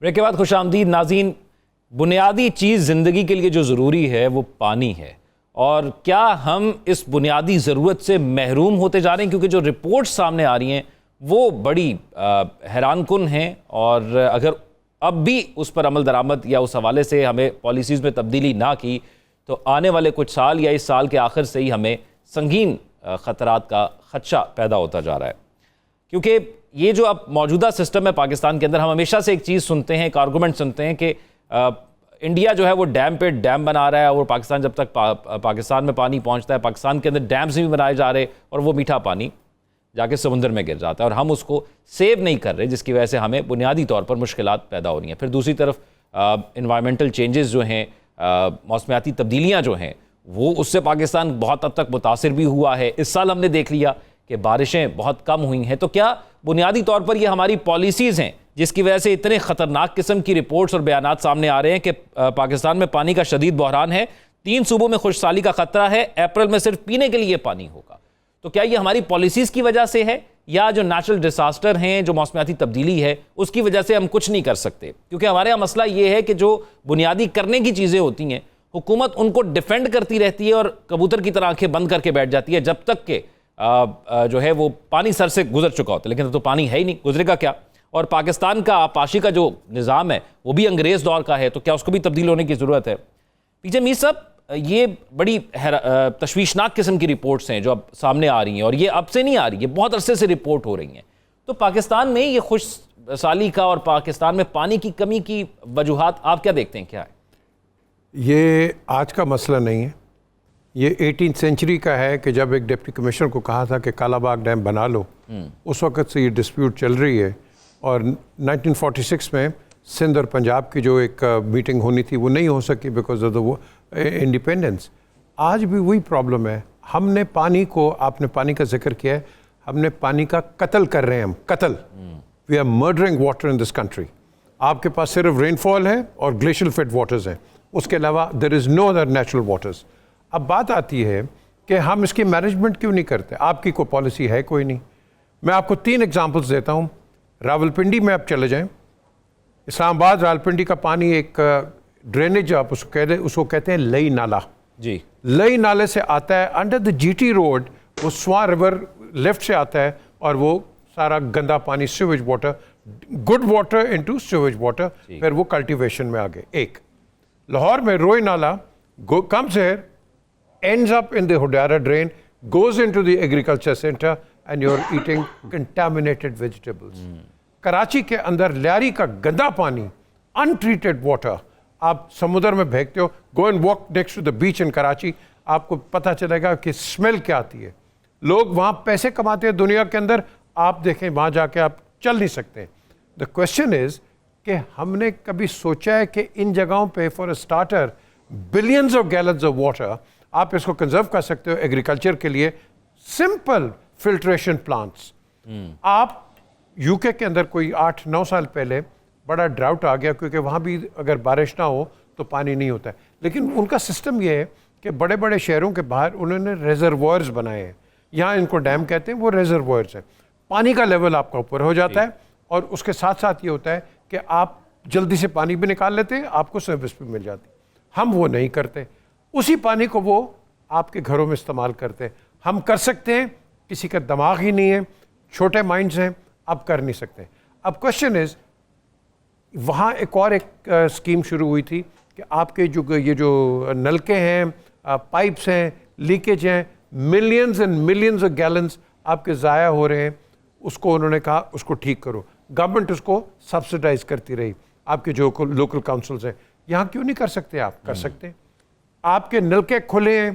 ब्रेक के बाद खुशामदीद नाज़रीन। बुनियादी चीज़ ज़िंदगी के लिए जो ज़रूरी है वो पानी है, और क्या हम इस बुनियादी ज़रूरत से महरूम होते जा रहे हैं? क्योंकि जो रिपोर्ट्स सामने आ रही हैं वो बड़ी हैरानकुन हैं, और अगर अब भी उस पर अमल दरामद या उस हवाले से हमें पॉलिसीज़ में तब्दीली ना की तो आने वाले कुछ साल या इस साल के आखिर से ही हमें संगीन ख़तरात का खदशा पैदा होता जा रहा है। क्योंकि ये जो अब मौजूदा सिस्टम है पाकिस्तान के अंदर, हम हमेशा से एक चीज़ सुनते हैं, एक आर्गूमेंट सुनते हैं कि इंडिया जो है वो डैम पे डैम बना रहा है, और पाकिस्तान जब तक पाकिस्तान में पानी पहुंचता है, पाकिस्तान के अंदर डैम्स भी बनाए जा रहे और वो मीठा पानी जाके समुद्र में गिर जाता है और हम उसको सेव नहीं कर रहे, जिसकी वजह से हमें बुनियादी तौर पर मुश्किलात पैदा हो रही हैं। फिर दूसरी तरफ इन्वायरमेंटल चेंजेस जो हैं, मौसमियाती तब्दीलियाँ जो हैं, वो उससे पाकिस्तान बहुत हद तक मुतासिर भी हुआ है। इस साल हमने देख लिया कि बारिशें बहुत कम हुई हैं। तो क्या बुनियादी तौर पर ये हमारी पॉलिसीज़ हैं जिसकी वजह से इतने ख़तरनाक किस्म की रिपोर्ट्स और बयानात सामने आ रहे हैं कि पाकिस्तान में पानी का शदीद बहरान है, 3 सूबों में खुशहाली का खतरा है, अप्रैल में सिर्फ पीने के लिए पानी होगा? तो क्या ये हमारी पॉलिसीज़ की वजह से है, या जो नेचुरल डिसास्टर हैं, जो मौसमियाती तब्दीली है, उसकी वजह से हम कुछ नहीं कर सकते? क्योंकि हमारे यहाँ मसला ये है कि जो बुनियादी करने की चीज़ें होती हैं, हुकूमत उनको डिफेंड करती रहती है और कबूतर की तरह आंखें बंद करके बैठ जाती है जब तक कि जो है वो पानी सर से गुजर चुका होता है। लेकिन तो पानी है ही नहीं, गुजरेगा क्या? और पाकिस्तान का आपाशी का जो निज़ाम है वो भी अंग्रेज़ दौर का है, तो क्या उसको भी तब्दील होने की ज़रूरत है? पीजे मीर साहब, ये बड़ी तशवीशनाक किस्म की रिपोर्ट्स हैं जो अब सामने आ रही हैं, और ये अब से नहीं आ रही, ये बहुत अरसे से रिपोर्ट हो रही हैं। तो पाकिस्तान में ये खुशहाली का और पाकिस्तान में पानी की कमी की वजूहात आप क्या देखते हैं, क्या है? ये आज का मसला नहीं है, ये 18th सेंचुरी का है कि जब एक डिप्टी कमिश्नर को कहा था कि कालाबाग डैम बना लो, उस वक़्त से ये डिस्प्यूट चल रही है। और 1946 में सिंध और पंजाब की जो एक मीटिंग होनी थी वो नहीं हो सकी बिकॉज ऑफ द इंडिपेंडेंस। आज भी वही प्रॉब्लम है, हमने पानी को, आपने पानी का जिक्र किया है, हमने पानी का कत्ल कर रहे हैं, हम कत्ल, we are murdering water in this country. आपके पास सिर्फ रेनफॉल है और ग्लेशियल फेड वाटर्स हैं, उसके अलावा there is no other natural waters. अब बात आती है कि हम इसकी मैनेजमेंट क्यों नहीं करते? आपकी कोई पॉलिसी है? कोई नहीं। मैं आपको 3 एग्जांपल्स देता हूँ। रावलपिंडी में आप चले जाएं, इस्लामाबाद रावलपिंडी का पानी एक ड्रेनेज, आप उसको कहते हैं लई नाला जी, लई नाले से आता है अंडर द जीटी रोड, वो स्वां रिवर लेफ्ट से आता है और वो सारा गंदा पानी sewage water, good water into sewage water, फिर वो कल्टीवेशन में आ गए। एक लाहौर में रोई नाला comes here, ends up in the Hodara drain, goes into the agriculture center and you're eating contaminated vegetables. Karachi के अंदर लियारी का गंदा पानी, untreated water, आप समुद्र में फेंकते हो, go and walk next to the beach in Karachi, आपको पता चलेगा कि स्मेल क्या आती है। लोग वहाँ पैसे कमाते हैं दुनिया के अंदर, आप देखें वहाँ जाके आप चल नहीं सकते। The question is कि हमने कभी सोचा है कि इन जगहों पे for a starter billions of gallons of water आप इसको कंजर्व कर सकते हो एग्रीकल्चर के लिए, सिंपल फिल्ट्रेशन प्लांट्स। आप यूके के अंदर कोई 8-9 साल पहले बड़ा ड्राउट आ गया, क्योंकि वहाँ भी अगर बारिश ना हो तो पानी नहीं होता है, लेकिन उनका सिस्टम ये है कि बड़े बड़े शहरों के बाहर उन्होंने रेजर्वॉयर्स बनाए हैं, यहाँ इनको डैम कहते हैं, वो रेजर्वॉयर्स हैं, पानी का लेवल आपका ऊपर हो जाता है और उसके साथ साथ ये होता है कि आप जल्दी से पानी भी निकाल लेते हैं, आपको सर्विस भी मिल जाती है। हम वो नहीं करते, उसी पानी को वो आपके घरों में इस्तेमाल करते हैं। हम कर सकते हैं, किसी का दिमाग ही नहीं है, छोटे माइंड्स हैं, आप कर नहीं सकते। अब क्वेश्चन इज, वहाँ एक स्कीम शुरू हुई थी कि आपके ये जो नलके हैं, पाइप्स हैं, लीकेज हैं, millions and millions of gallons आपके ज़ाया हो रहे हैं, उसको उन्होंने कहा उसको ठीक करो। गवर्नमेंट उसको सब्सिडाइज करती रही, आपके जो लोकल काउंसिल्स हैं। यहाँ क्यों नहीं कर सकते? आप कर सकते हैं। आपके नलके खुले हैं,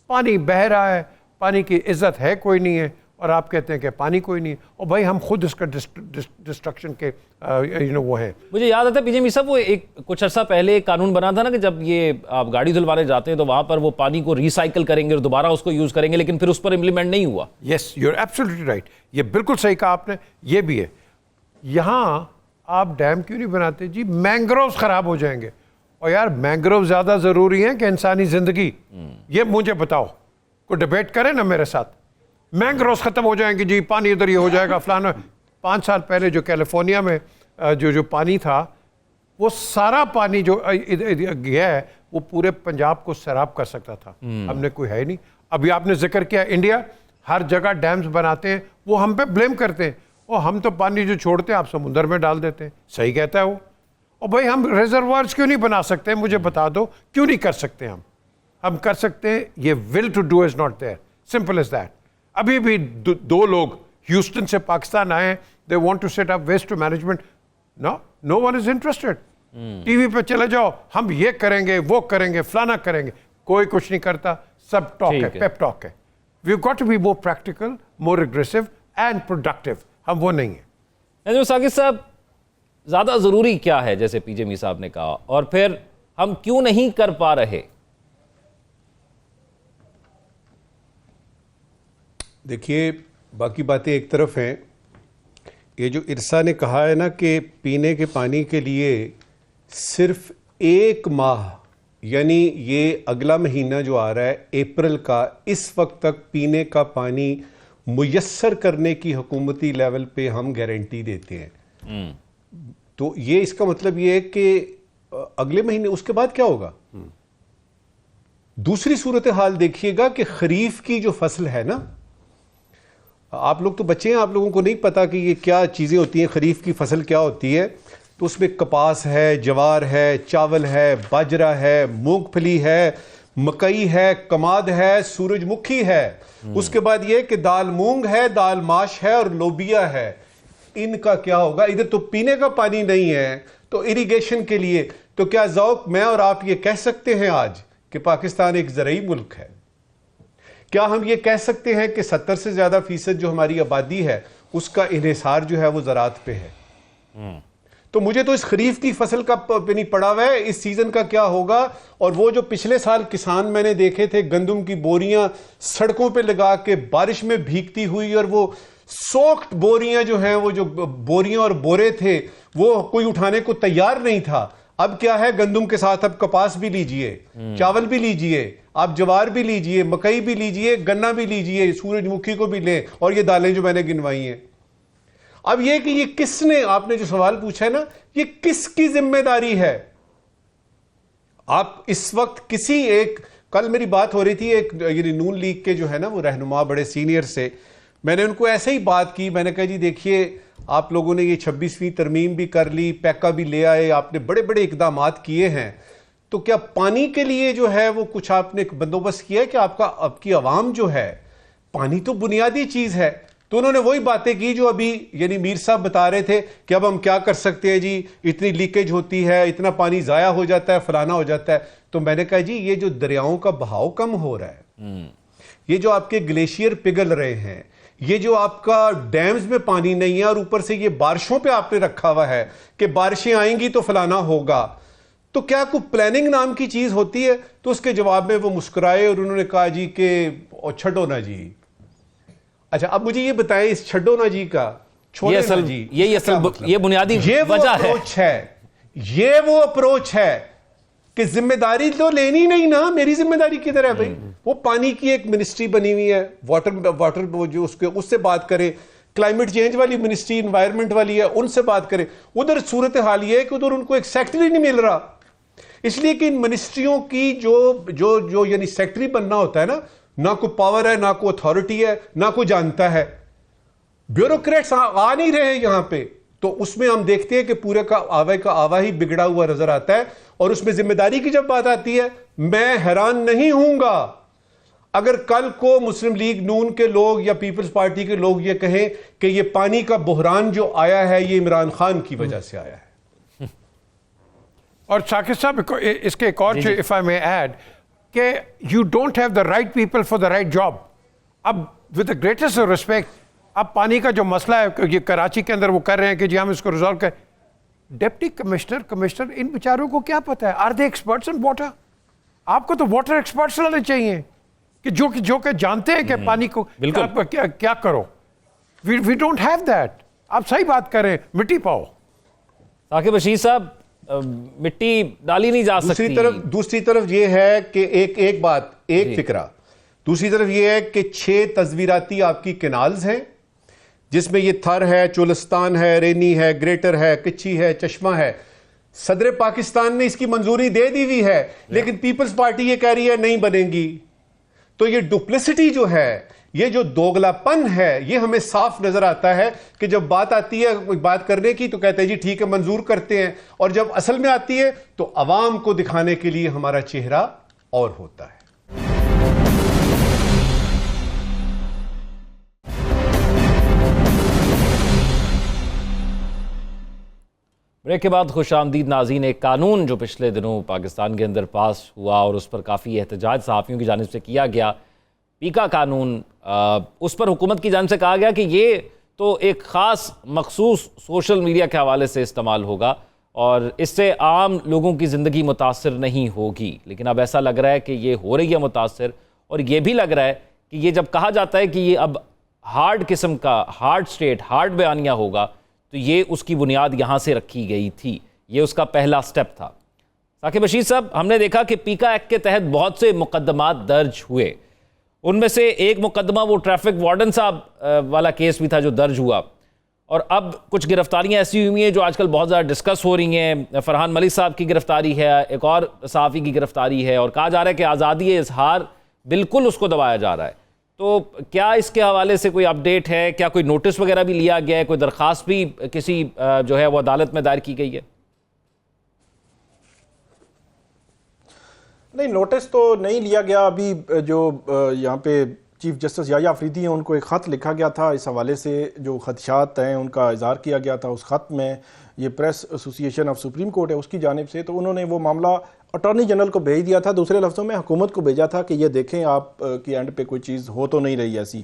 पानी बह रहा है, पानी की इज्जत है कोई नहीं है, और आप कहते हैं कि पानी कोई नहीं है, और भाई हम खुद इसका डिस्ट्रक्शन के वो हैं। मुझे याद आता है पीजे मीर साहब, वो एक कुछ अर्सा पहले एक कानून बना था ना कि जब ये आप गाड़ी धुलवाने जाते हैं तो वहां पर वो पानी को रिसाइकिल करेंगे और दोबारा उसको यूज करेंगे, लेकिन फिर उस पर इंप्लीमेंट नहीं हुआ। Yes, you are absolutely right, ये बिल्कुल सही कहा आपने, ये भी है। यहाँ आप डैम क्यों नहीं बनाते जी? मैंग्रोव्स खराब हो जाएंगे, और यार मैंग्रोव ज्यादा जरूरी है कि इंसानी जिंदगी? ये मुझे बताओ, कोई डिबेट करे ना मेरे साथ। मैंग्रोव्स खत्म हो जाएंगे जी, पानी इधर ये हो जाएगा फलाना। 5 साल पहले जो कैलिफोर्निया में जो पानी था, वो सारा पानी जो गया है वो पूरे पंजाब को सैराब कर सकता था। हमने कोई है ही नहीं। अभी आपने जिक्र किया इंडिया, हर जगह डैम्स बनाते हैं, वो हम पे ब्लेम करते हैं, और हम तो पानी जो छोड़ते हैं आप समुद्र में डाल देते हैं। सही कहता है वो। और भाई हम रिजर्वायर्स क्यों नहीं बना सकते? मुझे बता दो क्यों नहीं कर सकते? हम कर सकते हैं, ये will to do is not there, simple is that. अभी भी 2 लोग ह्यूस्टन से पाकिस्तान आए, they want to set up waste to management, no one is interested. TV पे चले जाओ, हम ये करेंगे, वो करेंगे, फलाना करेंगे, कोई कुछ नहीं करता, सब टॉक है, पेप टॉक है। We got to be more practical, more aggressive and productive. हम वो नहीं है। साकिब साहब, ज्यादा जरूरी क्या है, जैसे पीजे मीर साहब ने कहा, और फिर हम क्यों नहीं कर पा रहे? देखिए, बाकी बातें एक तरफ हैं, ये जो इरसा ने कहा है ना कि पीने के पानी के लिए सिर्फ 1 माह, यानी ये अगला महीना जो आ रहा है अप्रैल का, इस वक्त तक पीने का पानी मुयस्सर करने की हुकूमती लेवल पे हम गारंटी देते हैं। तो ये इसका मतलब ये है कि अगले महीने, उसके बाद क्या होगा? दूसरी सूरत हाल देखिएगा कि खरीफ की जो फसल है ना, आप लोग तो बच्चे हैं, आप लोगों को नहीं पता कि ये क्या चीज़ें होती हैं, खरीफ की फसल क्या होती है। तो उसमें कपास है, जवार है, चावल है, बाजरा है, मूंगफली है, मकई है, कमाद है, सूरजमुखी है। उसके बाद ये कि दाल मूंग है, दाल माश है और लोबिया है। इनका क्या होगा? इधर तो पीने का पानी नहीं है, तो इरिगेशन के लिए तो क्या ज़ौक मैं और आप ये कह सकते हैं आज कि पाकिस्तान एक ज़रई मुल्क है? क्या हम ये कह सकते हैं कि 70 से ज़्यादा फीसद जो हमारी आबादी है उसका इन्हिसार जो है वो ज़राअत पे है? तो मुझे तो इस खरीफ की फसल का नहीं पड़ा हुआ है, इस सीजन का क्या होगा। और वो जो पिछले साल किसान मैंने देखे थे, गंदम की बोरियां सड़कों पे लगा के बारिश में भीगती हुई, और वो सोक्ड बोरियां जो हैं, वो जो बोरियां और बोरे थे वो कोई उठाने को तैयार नहीं था। अब क्या है, गंदम के साथ अब कपास भी लीजिए, चावल भी लीजिए, आप जवार भी लीजिए, मकई भी लीजिए, गन्ना भी लीजिए, सूरजमुखी को भी लें, और ये दालें जो मैंने गिनवाई हैं। अब ये कि ये किसने, आपने जो सवाल पूछा है ना, ये किसकी जिम्मेदारी है? आप इस वक्त किसी एक, कल मेरी बात हो रही थी एक नून लीग के जो है ना वो रहनुमा, बड़े सीनियर से, मैंने उनको ऐसे ही बात की। मैंने कहा जी देखिए, आप लोगों ने ये 26वीं तरमीम भी कर ली, पैका भी ले आए, आपने बड़े बड़े इकदामात किए हैं, तो क्या पानी के लिए जो है वो कुछ आपने बंदोबस्त किया है कि आपकी आवाम जो है, पानी तो बुनियादी चीज है। तो उन्होंने वही बातें की जो अभी यानी मीर साहब बता रहे थे कि अब हम क्या कर सकते हैं जी, इतनी लीकेज होती है, इतना पानी जाया हो जाता है, फलाना हो जाता है। तो मैंने कहा जी ये जो दरियाओं का बहाव कम हो रहा है, ये जो आपके ग्लेशियर पिघल रहे हैं, ये जो आपका डैम्स में पानी नहीं है और ऊपर से ये बारिशों पे आपने रखा हुआ है कि बारिशें आएंगी तो फलाना होगा, तो क्या कोई प्लानिंग नाम की चीज होती है? तो उसके जवाब में वो मुस्कुराए और उन्होंने कहा जी कि छड्डो ना जी। अच्छा, अब मुझे ये बताएं, इस छड्डो ना जी का छोड़ो ना जी, ये बुनियादी वजह है, ये वो अप्रोच है कि जिम्मेदारी तो लेनी नहीं ना, मेरी जिम्मेदारी किधर है भाई? वो पानी की एक मिनिस्ट्री बनी हुई है, वाटर वो जो उससे बात करें, क्लाइमेट चेंज वाली मिनिस्ट्री एनवायरनमेंट वाली है, उनसे बात करें। उधर सूरत हाल ये है कि उधर उनको एक सेक्रेटरी नहीं मिल रहा, इसलिए कि इन मिनिस्ट्रियों की जो यानी सेक्रेटरी बनना होता है ना कोई पावर है, ना कोई अथॉरिटी है, ना कोई जानता है, ब्यूरोक्रेट्स आ नहीं रहे यहां पे। तो उसमें हम देखते हैं कि पूरे का आवा ही बिगड़ा हुआ नजर आता है। और उसमें जिम्मेदारी की जब बात आती है, मैं हैरान नहीं हूंगा अगर कल को मुस्लिम लीग नून के लोग या पीपल्स पार्टी के लोग ये कहें कि ये पानी का बहरान जो आया है ये इमरान खान की वजह से आया है। और साकिब साहब, इसके एक और, इफ आई मे ऐड, कि you don't have the right people for the right job. अब विद द ग्रेटेस्ट रिस्पेक्ट, अब पानी का जो मसला है ये कराची के अंदर वो कर रहे हैं कि जी हम इसको रिजॉल्व करें। डिप्टी कमिश्नर इन बेचारों को क्या पता है? Are they experts in water? आपको तो वाटर एक्सपर्ट्स लाने चाहिए कि जो कि जानते हैं कि पानी को क्या करो। We don't have that. आप सही बात करें, मिट्टी पाओ। साकिब रशीद साहब, मिट्टी डाली नहीं जा सकती। दूसरी तरफ ये है कि एक फिक्रा, दूसरी तरफ ये है कि 6 तस्वीराती आपकी कैनाल्स हैं जिसमें ये थर है, चोलिस्तान है, रेनी है, ग्रेटर है, कच्ची है, चश्मा है। सदर पाकिस्तान ने इसकी मंजूरी दे दी हुई है, लेकिन पीपल्स पार्टी ये कह रही है नहीं बनेंगी। तो ये डुप्लिसिटी जो है, ये जो दोगलापन है, ये हमें साफ नजर आता है कि जब बात आती है बात करने की तो कहते हैं जी ठीक है मंजूर करते हैं, और जब असल में आती है तो अवाम को दिखाने के लिए हमारा चेहरा और होता है। ब्रेक के बाद खुशामदीद नाज़रीन। एक कानून जो पिछले दिनों पाकिस्तान के अंदर पास हुआ और उस पर काफ़ी एहतजाज सहाफ़ियों की जानिब से किया गया, पीका कानून, उस पर हुकूमत की जानिब से कहा गया कि ये तो एक ख़ास मखसूस सोशल मीडिया के हवाले से इस्तेमाल होगा और इससे आम लोगों की ज़िंदगी मुतासर नहीं होगी। लेकिन अब ऐसा लग रहा है कि ये हो रही है मुतासर, और ये भी लग रहा है कि ये जब कहा जाता है कि ये अब हार्ड किस्म का, हार्ड बयानिया होगा, तो ये उसकी बुनियाद यहाँ से रखी गई थी, ये उसका पहला स्टेप था। साकिब रशीद साहब, हमने देखा कि पीका एक्ट के तहत बहुत से मुकदमात दर्ज हुए, उनमें से एक मुकदमा वो ट्रैफिक वार्डन साहब वाला केस भी था जो दर्ज हुआ, और अब कुछ गिरफ्तारियां ऐसी हुई हैं जो आजकल बहुत ज़्यादा डिस्कस हो रही हैं। फरहान मलिक साहब की गिरफ्तारी है, एक और सहाफ़ी की गिरफ्तारी है, और कहा जा रहा है कि आज़ादी इज़हार बिल्कुल उसको दबाया जा रहा है। तो क्या इसके हवाले से कोई अपडेट है? क्या कोई नोटिस वगैरह भी लिया गया है? कोई दरख्वास्त भी किसी जो है वो अदालत में दायर की गई है? नहीं, नोटिस तो नहीं लिया गया। अभी जो यहाँ पे चीफ जस्टिस याया अफरीदी हैं, उनको एक ख़त लिखा गया था इस हवाले से, जो खदशात हैं उनका इज़हार किया गया था। उस ख़त में ये press association of supreme court है उसकी जानिब से, तो उन्होंने वो मामला अटॉर्नी जनरल को भेज दिया था। दूसरे लफ्ज़ों में हुकूमत को भेजा था कि ये देखें आप की एंड पे कोई चीज़ हो तो नहीं रही ऐसी।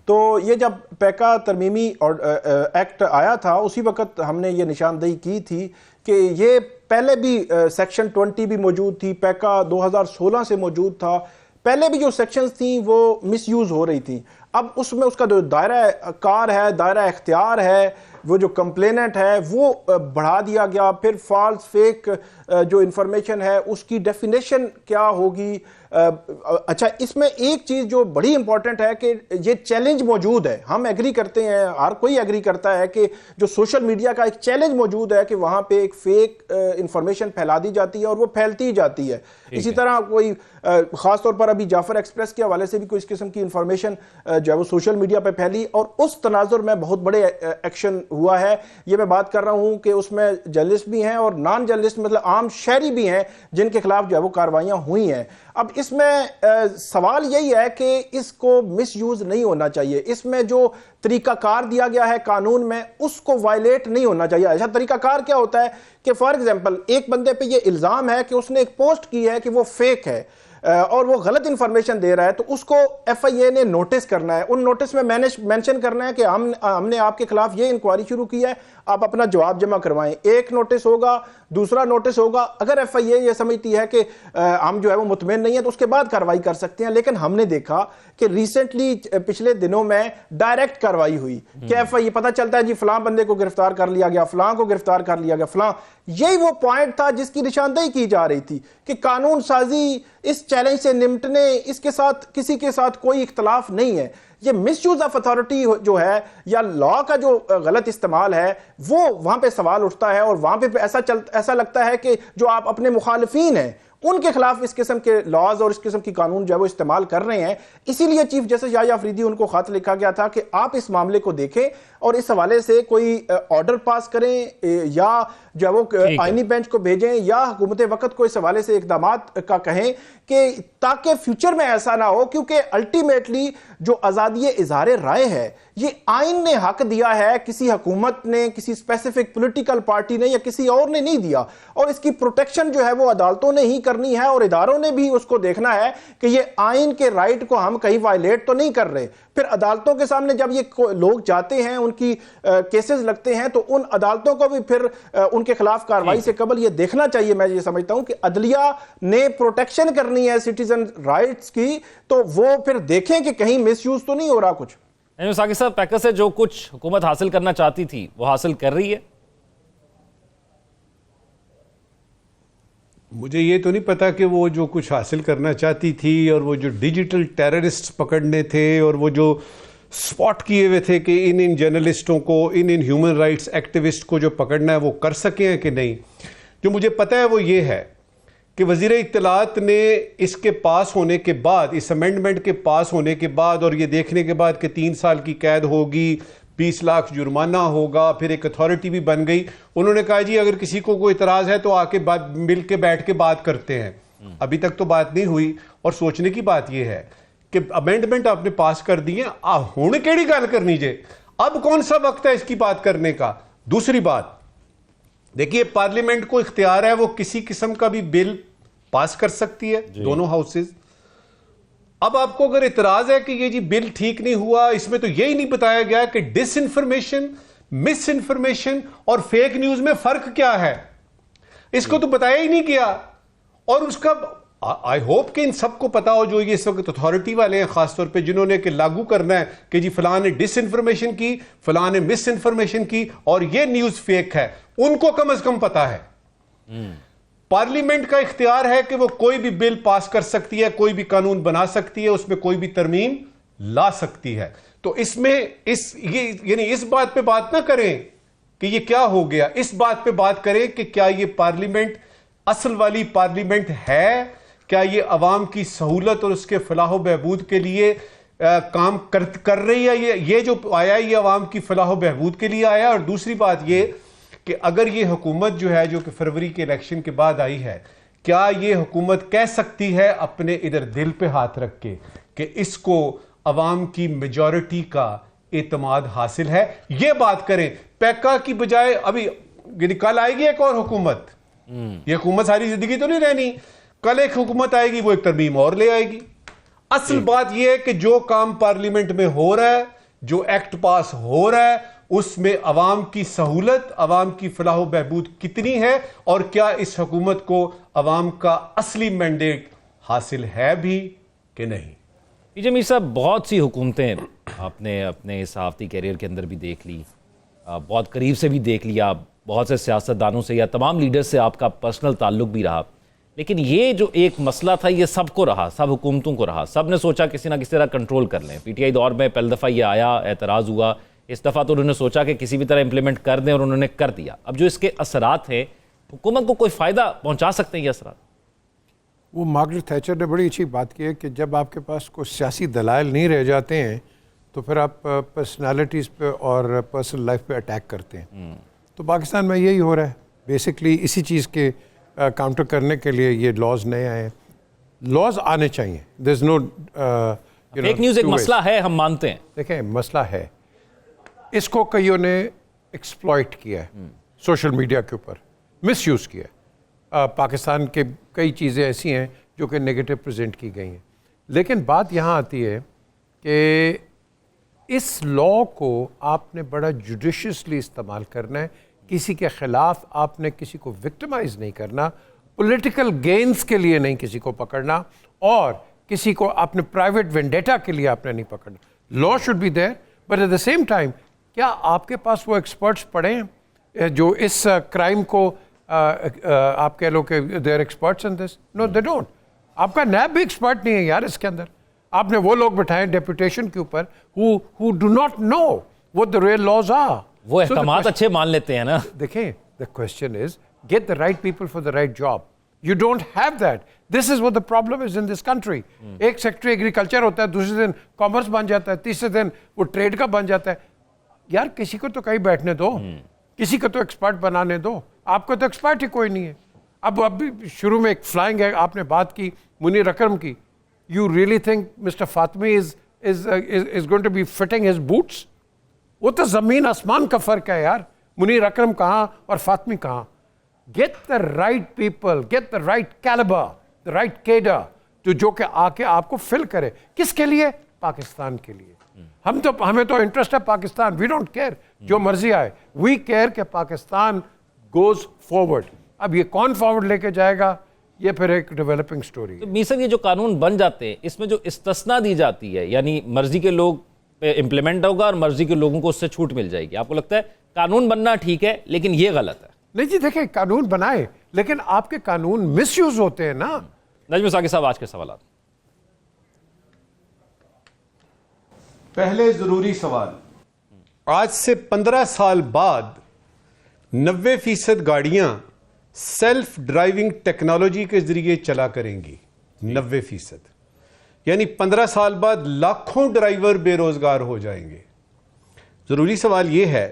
तो ये जब पैका तरमीमी एक्ट आया था उसी वक्त हमने ये निशानदेही की थी कि ये पहले भी सेक्शन 20 भी मौजूद थी, पैका 2016 से मौजूद था, पहले भी जो सेक्शंस थी वो मिसयूज़ हो रही थी। अब उसमें उसका जो दायरा कार है, दायरा इख्तियार है, वो जो कंप्लेनेंट है वो बढ़ा दिया गया। फिर फॉल्स फेक जो इंफॉर्मेशन है उसकी डेफिनेशन क्या होगी। अच्छा, इसमें एक चीज़ जो बड़ी इंपॉर्टेंट है कि ये चैलेंज मौजूद है, हम एग्री करते हैं, हर कोई एग्री करता है कि जो सोशल मीडिया का एक चैलेंज मौजूद है कि वहाँ पे एक फेक इंफॉर्मेशन फैला दी जाती है और वो फैलती जाती है। इसी तरह कोई ख़ास तौर पर अभी जाफर एक्सप्रेस के हवाले से भी कोई इस किस्म की इंफॉर्मेशन जो है वो सोशल मीडिया पर फैली और उस तनाजुर में बहुत बड़े एक्शन हुआ है। ये मैं बात कर रहा हूँ कि उसमें जर्नलिस्ट भी हैं और नॉन जर्नलिस्ट मतलब आम शहरी भी हैं जिनके खिलाफ जो है वो कार्रवाइयाँ हुई हैं। अब इसमें सवाल यही है कि इसको मिसयूज नहीं होना चाहिए। इसमें जो तरीकाकार दिया गया है कानून में उसको वायलेट नहीं होना चाहिए। ऐसा तरीकाकार क्या होता है कि फॉर एग्जांपल एक बंदे पे ये इल्ज़ाम है कि उसने एक पोस्ट की है कि वो फेक है, और वो गलत इंफॉर्मेशन दे रहा है, तो उसको FIA ने नोटिस करना है। उन नोटिस में मैंने मेंशन करना है कि हमने आपके खिलाफ ये इंक्वायरी शुरू की है, आप अपना जवाब जमा करवाएं। एक नोटिस होगा, दूसरा नोटिस होगा। अगर FIA ये समझती है कि हम जो है वो मुतमईन नहीं है तो उसके बाद कार्रवाई कर सकते हैं। लेकिन हमने देखा कि रिसेंटली पिछले दिनों में डायरेक्ट कार्रवाई हुई कि FIA पता चलता है जी फलां बंदे को गिरफ्तार कर लिया गया, फलां को गिरफ्तार कर लिया गया, फलां। यही वो पॉइंट था जिसकी निशानदेही की जा रही थी कि कानून साजी इस चैलेंज से निपटने, इसके साथ किसी के साथ कोई इख्तलाफ नहीं है। ये मिसयूज ऑफ अथॉरिटी जो है या लॉ का जो गलत इस्तेमाल है वो वहां पे सवाल उठता है, और वहां पे ऐसा लगता है कि जो आप अपने मुखालिफिन हैं उनके खिलाफ इस किस्म के लॉज और इस किस्म की कानून जो है वो इस्तेमाल कर रहे हैं। इसीलिए चीफ जस्टिस याह्या अफरीदी उनको खत लिखा गया था कि आप इस मामले को देखें और इस हवाले से कोई ऑर्डर पास करें या जो है वो आईनी बेंच को भेजें या हुकूमत वक्त को इस हवाले से इकदामात का कहें कि ताकि फ्यूचर में ऐसा ना हो, क्योंकि अल्टीमेटली जो आज़ादी इजहार राय है ये आइन ने हक दिया है, किसी हुकूमत ने, किसी स्पेसिफिक पॉलिटिकल पार्टी ने या किसी और ने नहीं दिया। और इसकी प्रोटेक्शन जो है वो अदालतों ने ही करनी है और इदारों ने भी उसको देखना है कि ये आइन के राइट को हम कहीं वायलेट तो नहीं कर रहे। फिर अदालतों के सामने जब ये लोग जाते हैं, उनकी केसेस लगते हैं, तो उन अदालतों को भी फिर उनके खिलाफ कार्रवाई से कबल ये देखना चाहिए। मैं ये समझता हूं कि अदलिया ने प्रोटेक्शन करनी है सिटीजन राइट्स की, तो वो फिर देखें कि कहीं मिसयूज तो नहीं हो रहा कुछ। साकिब साहब, पैकेज से जो कुछ हुकूमत हासिल करना चाहती थी वो हासिल कर रही है? मुझे ये तो नहीं पता कि वो जो कुछ हासिल करना चाहती थी और वो जो डिजिटल टेररिस्ट पकड़ने थे और वो जो स्पॉट किए हुए थे कि इन जर्नलिस्टों को, इन ह्यूमन राइट्स एक्टिविस्ट को जो पकड़ना है वो कर सके हैं कि नहीं। जो मुझे पता है वो ये है कि वज़ीर इत्तलात ने इसके पास होने के बाद, इस अमेंडमेंट के पास होने के बाद और ये देखने के बाद कि 3 साल की कैद होगी, 20 लाख जुर्माना होगा, फिर एक अथॉरिटी भी बन गई, उन्होंने कहा जी अगर किसी को कोई इतराज़ है तो आके मिल के बैठ के बात करते हैं। अभी तक तो बात नहीं हुई। और सोचने की बात यह है कि अमेंडमेंट आपने पास कर दिए, हुण केड़ी गल करनी जे, अब कौन सा वक्त है इसकी बात करने का। दूसरी बात देखिए, पार्लियामेंट को इख्तियार है वो किसी किस्म का भी बिल पास कर सकती है, दोनों हाउसेज। अब आपको अगर इतराज है कि ये जी बिल ठीक नहीं हुआ, इसमें तो यही नहीं बताया गया कि डिस इंफॉर्मेशन, मिस इंफॉर्मेशन और फेक न्यूज में फर्क क्या है, इसको तो बताया ही नहीं गया। और उसका आई होप कि इन सबको पता हो, जो ये इस वक्त अथॉरिटी वाले हैं खासतौर पे, जिन्होंने कि लागू करना है कि जी फलां ने डिस इंफॉर्मेशन की, फलां ने मिस इंफॉर्मेशन की और ये न्यूज फेक है, उनको कम से कम पता है। पार्लियामेंट का इख्तियार है कि वो कोई भी बिल पास कर सकती है, कोई भी कानून बना सकती है, उसमें कोई भी तरमीम ला सकती है। तो इसमें यानी इस बात पे बात ना करें कि ये क्या हो गया, इस बात पे बात करें कि क्या ये पार्लियामेंट असल वाली पार्लियामेंट है, क्या ये अवाम की सहूलत और उसके फलाह बहबूद के लिए काम कर रही है। ये जो आया ये अवाम की फलाह बहबूद के लिए आया। और दूसरी बात ये कि अगर ये हुकूमत जो है, जो कि फरवरी के इलेक्शन के बाद आई है, क्या ये हुकूमत कह सकती है अपने इधर दिल पे हाथ रख के कि इसको अवाम की मेजॉरिटी का एतमाद हासिल है। ये बात करें पैका की बजाय। अभी कल आएगी एक और हुकूमत, ये हुकूमत सारी जिंदगी तो नहीं रहनी, कल एक हुकूमत आएगी, वो एक तरमीम और ले आएगी। असल बात यह है कि जो काम पार्लियामेंट में हो रहा है, जो एक्ट पास हो रहा है, उसमें अवाम की सहूलत, अवाम की फलाह बहबूद कितनी है और क्या इस हुकूमत को अवाम का असली मैंडेट हासिल है भी कि नहीं। पीजे मीर साहब, बहुत सी हुकूमतें आपने अपने सहाफ़ती कैरियर के अंदर भी देख ली, बहुत करीब से भी देख लिया, बहुत से सियासतदानों से या तमाम लीडर्स से आपका पर्सनल ताल्लुक भी रहा, लेकिन ये जो एक मसला था ये सबको रहा, सब हुकूमतों को रहा। सब ने सोचा किसी ना किसी तरह कंट्रोल कर लें। PTI दौर में पहली दफ़ा ये आया, एतराज़ हुआ, इस दफ़ा तो उन्होंने सोचा कि किसी भी तरह इंप्लीमेंट कर दें और उन्होंने कर दिया। अब जो इसके असरात हैं, हुकूमत को कोई फ़ायदा पहुँचा सकते हैं ये असरात? वो मार्गरेट थैचर ने बड़ी अच्छी बात की है कि जब आपके पास कोई सियासी दलाइल नहीं रह जाते हैं तो फिर आप पर्सनालिटीज़ पे और पर्सनल लाइफ पे अटैक करते हैं। तो पाकिस्तान में यही हो रहा है बेसिकली। इसी चीज़ के काउंटर करने के लिए ये लॉज नए आए हैं। लॉज आने चाहिए। There is no fake news एक मसला है, हम मानते हैं। देखें, मसला है, इसको कईयों ने एक्सप्लॉइट किया है, सोशल मीडिया के ऊपर मिसयूज़ किया है। पाकिस्तान के कई चीज़ें ऐसी हैं जो कि नेगेटिव प्रेजेंट की गई हैं। लेकिन बात यहाँ आती है कि इस लॉ को आपने बड़ा जुडिशियसली इस्तेमाल करना है, किसी के ख़िलाफ़ आपने किसी को विक्टिमाइज़ नहीं करना, पॉलिटिकल गेन्स के लिए नहीं किसी को पकड़ना, और किसी को अपने प्राइवेट वेंडेटा के लिए आपने नहीं पकड़ना। Law should be there, but at the same time क्या आपके पास वो एक्सपर्ट्स पड़े हैं जो इस क्राइम को आप कह लो कि they are experts in this? No, they don't. आपका नैब भी एक्सपर्ट नहीं है यार इसके अंदर। आपने वो लोग बैठाए डेपुटेशन के ऊपर who do not know what the real laws are. वो अहकामात अच्छे मान लेते हैं ना। देखें, the question is get the right people for the right job. You don't have that. This is what the problem is in this country. एक secretary agriculture होता है, दूसरे दिन कॉमर्स बन जाता है, तीसरे दिन वो ट्रेड का बन जाता है। यार किसी को तो कहीं बैठने दो, किसी को तो एक्सपर्ट बनाने दो। आपको तो एक्सपर्ट ही कोई नहीं है। अब भी शुरू में एक फ्लाइंग है, आपने बात की मुनीर अकरम की। You really think Mr. Fatmi is going to be fitting his boots? वो तो ज़मीन आसमान का फ़र्क है यार। मुनीर अकरम कहाँ और फातमी कहाँ? Get the right people, get the right caliber, the right cadre, जो कि आके आपको फिल करे। किसके लिए? पाकिस्तान के लिए। हमें तो इंटरेस्ट है पाकिस्तान। We don't care जो मर्जी आए। We care कि पाकिस्तान goes forward। अब ये कौन फॉरवर्ड लेके जाएगा, ये फिर एक डेवलपिंग स्टोरी। तो मीसर ये जो कानून बन जाते हैं, इसमें जो इस्तिस्ना दी जाती है, यानी मर्जी के लोग पे इम्प्लीमेंट होगा और मर्जी के लोगों को उससे छूट मिल जाएगी, आपको लगता है कानून बनना ठीक है लेकिन ये गलत है? नहीं जी, देखें, कानून बनाए लेकिन आपके कानून मिसयूज होते हैं ना। नजम साकिब साहब, आज के सवाल। पहले जरूरी सवाल, आज से 15 साल बाद 90% गाड़ियां सेल्फ ड्राइविंग टेक्नोलॉजी के जरिए चला करेंगी। 90%, यानी 15 साल बाद लाखों ड्राइवर बेरोजगार हो जाएंगे। जरूरी सवाल यह है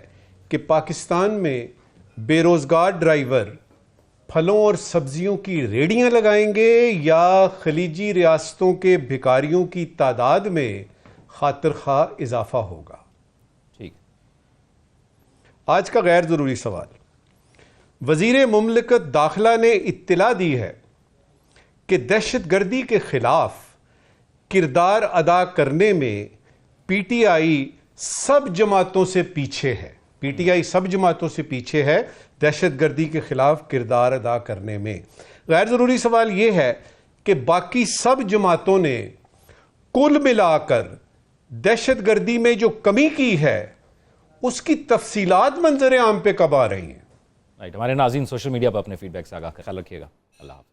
कि पाकिस्तान में बेरोजगार ड्राइवर फलों और सब्जियों की रेहड़ियां लगाएंगे या खलीजी रियासतों के भिखारियों की तादाद में खातिर खा इजाफा होगा? ठीक। आज का गैर जरूरी सवाल, वजीर मुमलिकत दाखिला ने इत्तला दी है कि दहशतगर्दी के खिलाफ किरदार अदा करने में पीटीआई सब जमातों से पीछे है। पीटीआई सब जमातों से पीछे है दहशतगर्दी के खिलाफ किरदार अदा करने में। गैर जरूरी सवाल यह है कि बाकी सब जमातों ने कुल मिलाकर दहशतगर्दी में जो कमी की है उसकी तफसीलात मंजर आम पे कब आ रही हैं? राइट। हमारे नाज़रीन सोशल मीडिया पर अपने फीडबैक से आगाह, ख्याल रखिएगा। अल्लाह हाफ़िज़।